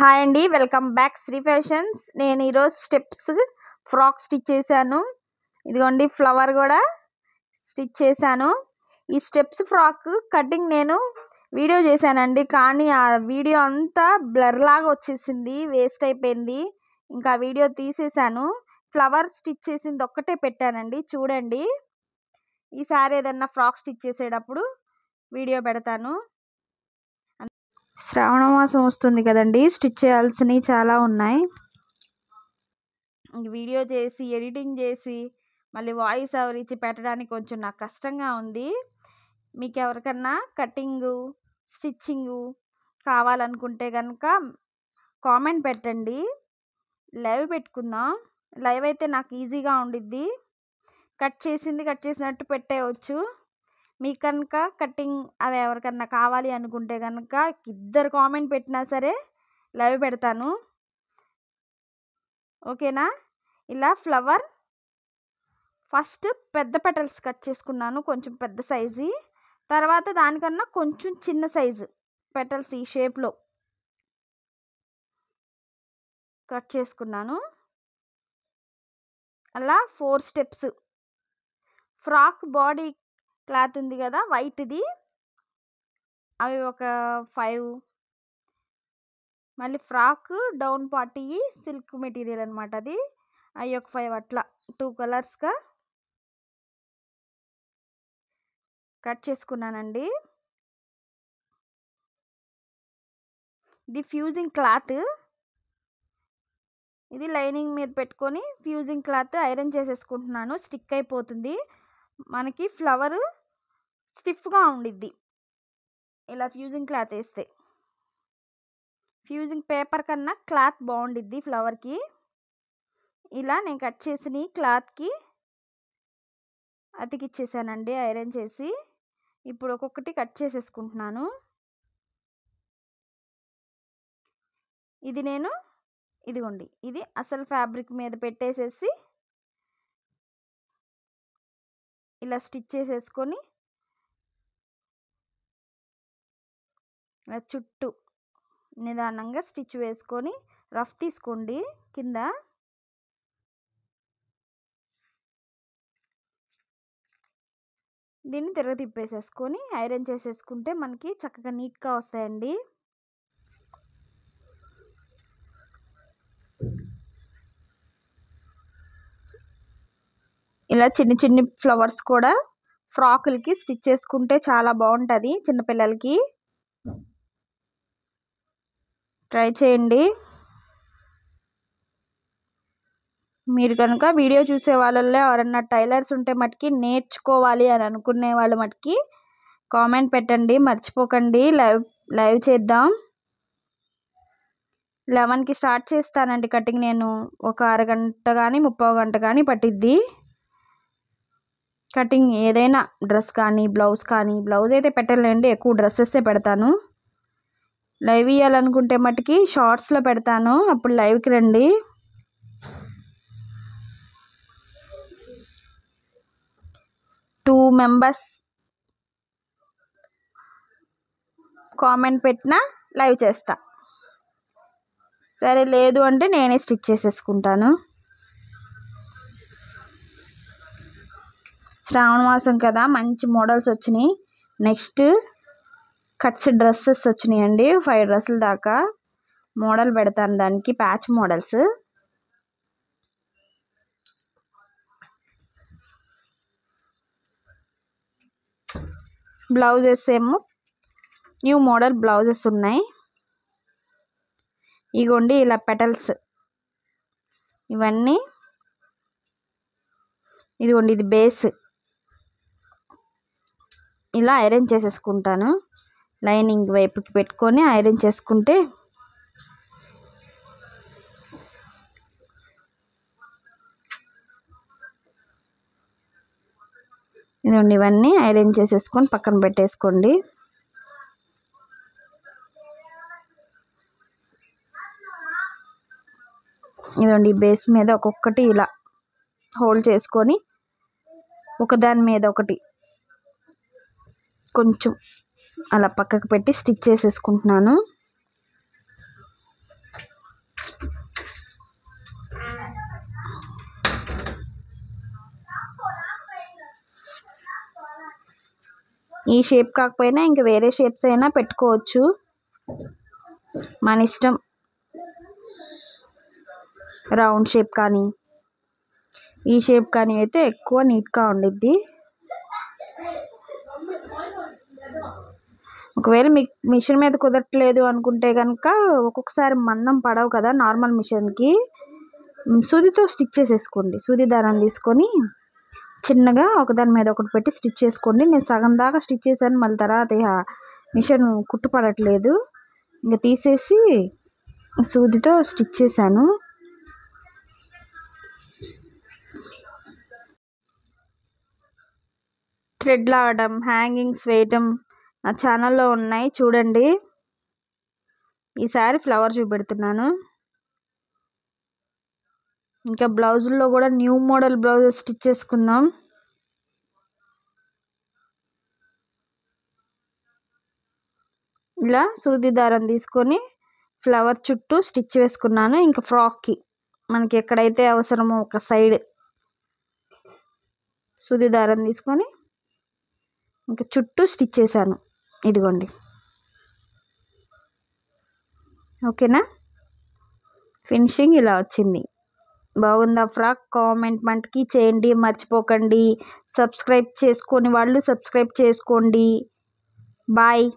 Hi అండి, welcome back Shri fashions. నేను ఈరోజు స్టెప్స్ ఫ్రాక్ స్టిచ్ చేశాను. ఇదిగోండి ఫ్లవర్ కూడా స్టిచ్ చేశాను. ఈ స్టెప్స్ ఫ్రాక్ కటింగ్ నేను వీడియో చేశానండి, కానీ ఆ వీడియో అంతా బ్లర్ లాగా వచ్చేసింది, వేస్ట్ అయిపోయింది. ఇంకా వీడియో తీసేశాను. ఫ్లవర్ స్టిచ్ చేసింది ఒక్కటే పెట్టానండి, చూడండి. ఈసారి ఏదన్నా ఫ్రాక్ స్టిచ్ చేసేటప్పుడు వీడియో పెడతాను. శ్రావణ మాసం వస్తుంది కదండి, స్టిచ్ చేయాల్సినవి చాలా ఉన్నాయి. వీడియో చేసి ఎడిటింగ్ చేసి మళ్ళీ వాయిస్ ఓవర్ ఇచ్చి పెట్టడానికి కొంచెం నాకు కష్టంగా ఉంది. మీకు ఎవరికన్నా కటింగు స్టిచ్చింగు కావాలనుకుంటే కనుక కామెంట్ పెట్టండి, లైవ్ పెట్టుకుందాం. లైవ్ అయితే నాకు ఈజీగా ఉండిద్ది, కట్ చేసినట్టు పెట్టేయచ్చు. మీకు కనుక కటింగ్ అవి ఎవరికన్నా కావాలి అనుకుంటే కనుక ఇద్దరు కామెంట్ పెట్టినా సరే లైవ్ పెడతాను, ఓకేనా. ఇలా ఫ్లవర్ ఫస్ట్ పెద్ద పెటల్స్ కట్ చేసుకున్నాను, కొంచెం పెద్ద సైజు. తర్వాత దానికన్నా కొంచెం చిన్న సైజు పెటల్స్ ఈ షేప్లో కట్ చేసుకున్నాను. అలా 4 స్టెప్స్. ఫ్రాక్ బాడీ క్లాత్ ఉంది కదా వైట్ది, అవి ఒక 5. మళ్ళీ frock down party silk material అనమాట, అది అవి ఒక 5. అట్లా 2 కలర్స్గా కట్ చేసుకున్నానండి. ఇది ఫ్యూజింగ్ క్లాత్, ఇది లైనింగ్ మీద పెట్టుకొని ఫ్యూజింగ్ క్లాత్ ఐరన్ చేసేసుకుంటున్నాను. స్టిక్ అయిపోతుంది మనకి, ఫ్లవర్ స్టిఫ్గా ఉండిద్ది ఇలా ఫ్యూజింగ్ క్లాత్ వేస్తే. ఫ్యూజింగ్ పేపర్ కన్నా క్లాత్ బాగుండిద్ది ఫ్లవర్కి. ఇలా నేను కట్ చేసిన క్లాత్కి అతికిచ్చేసానండి ఐరన్ చేసి. ఇప్పుడు ఒక్కొక్కటి కట్ చేసేసుకుంటున్నాను. ఇది నేను ఇదిగోండి, ఇది అసలు ఫ్యాబ్రిక్ మీద పెట్టేసేసి ఇలా స్టిచ్ చేసేసుకొని ఇలా చుట్టూ నిదానంగా స్టిచ్ వేసుకొని రఫ్ తీసుకోండి కింద. దీన్ని తిరగ తిప్పేసేసుకొని ఐరన్ చేసేసుకుంటే మనకి చక్కగా నీట్గా వస్తాయండి. ఇలా చిన్న చిన్న ఫ్లవర్స్ కూడా ఫ్రాకులకి స్టిచ్ చేసుకుంటే చాలా బాగుంటుంది చిన్నపిల్లలకి. ట్రై చేయండి. మీరు కనుక వీడియో చూసే వాళ్ళల్లో ఎవరన్నా టైలర్స్ ఉంటే మటుకి నేర్చుకోవాలి అని అనుకునే వాళ్ళు మటుకి కామెంట్ పెట్టండి, మర్చిపోకండి. లైవ్ చేద్దాం. 11కి స్టార్ట్ చేస్తానండి కటింగ్. నేను ఒక అరగంట కానీ 30 గంట కానీ పట్టిద్ది కటింగ్. ఏదైనా డ్రెస్ కానీ బ్లౌజ్ కానీ, బ్లౌజ్ అయితే పెట్టలేండి, ఎక్కువ డ్రెస్సెస్సే పెడతాను. లైవ్ ఇవ్వాలనుకుంటే మటుకి షార్ట్స్లో పెడతాను, అప్పుడు లైవ్కి రండి. టూ మెంబర్స్ కామెంట్ పెట్టినా లైవ్ చేస్తా. సరే లేదు అంటే నేనే స్టిచ్ చేసేసుకుంటాను. శ్రావణ మాసం కదా, మంచి మోడల్స్ వచ్చినాయి. నెక్స్ట్ కట్స్ డ్రెస్సెస్ వచ్చినాయండి, 5 డ్రెస్సుల దాకా మోడల్ పెడతాను, దానికి ప్యాచ్ మోడల్స్. బ్లౌజెస్ ఏమో న్యూ మోడల్ బ్లౌజెస్ ఉన్నాయి. ఇగోండి ఇలా పెటల్స్ ఇవన్నీ. ఇదిగోండి ఇది బేస్. ఇలా ఐరన్ చేసేసుకుంటాను, లైనింగ్ వైపుకి పెట్టుకొని ఐరన్ చేసుకుంటే ఇదిగోండి ఇవన్నీ ఐరన్ చేసేసుకొని పక్కన పెట్టేసుకోండి. ఇదిగోండి బేస్ మీద ఒక్కొక్కటి ఇలా హోల్డ్ చేసుకొని ఒకదాని మీద ఒకటి కొంచెం అలా పక్కకు పెట్టి స్టిచ్ చేసేసుకుంటున్నాను. ఈ షేప్ కాకపోయినా ఇంక వేరే షేప్స్ అయినా పెట్టుకోవచ్చు, మన ఇష్టం. రౌండ్ షేప్ కానీ ఈ షేప్ కానీ అయితే ఎక్కువ నీట్గా ఉండిద్ది. ఒకవేళ మీకు మిషన్ మీద కుదరట్లేదు అనుకుంటే కనుక ఒక్కొక్కసారి మందం పడవు కదా నార్మల్ మిషన్కి, సూదితో స్టిచ్ చేసేసుకోండి. సూది దారం తీసుకొని చిన్నగా ఒకదాని మీద ఒకటి పెట్టి స్టిచ్ చేసుకోండి. నేను సగం దాకా స్టిచ్ చేశాను, మళ్ళీ తర్వాత మిషన్ కుట్టుపడట్లేదు, ఇంకా తీసేసి సూదితో స్టిచ్ చేశాను. థ్రెడ్ లాగడం, హ్యాంగింగ్స్ వేయటం నా ఛానల్లో ఉన్నాయి, చూడండి. ఈసారి ఫ్లవర్ చూపెడుతున్నాను. ఇంకా బ్లౌజుల్లో కూడా న్యూ మోడల్ బ్లౌజెస్ స్టిచ్ చేసుకుందాం. ఇలా సూది దారం తీసుకొని ఫ్లవర్ చుట్టూ స్టిచ్ వేసుకున్నాను. ఇంకా ఫ్రాక్కి మనకి ఎక్కడైతే అవసరమో ఒక సైడ్ సూది దారం తీసుకొని ఇంకా చుట్టూ స్టిచ్ చేశాను. ఇదిగోండి, ఓకేనా? ఫినిషింగ్ ఇలా వచ్చింది. బాగుందా ఫ్రాక్? కామెంట్ మటుకి చేయండి, మర్చిపోకండి. సబ్స్క్రైబ్ చేసుకోని వాళ్ళు సబ్స్క్రైబ్ చేసుకోండి. బాయ్.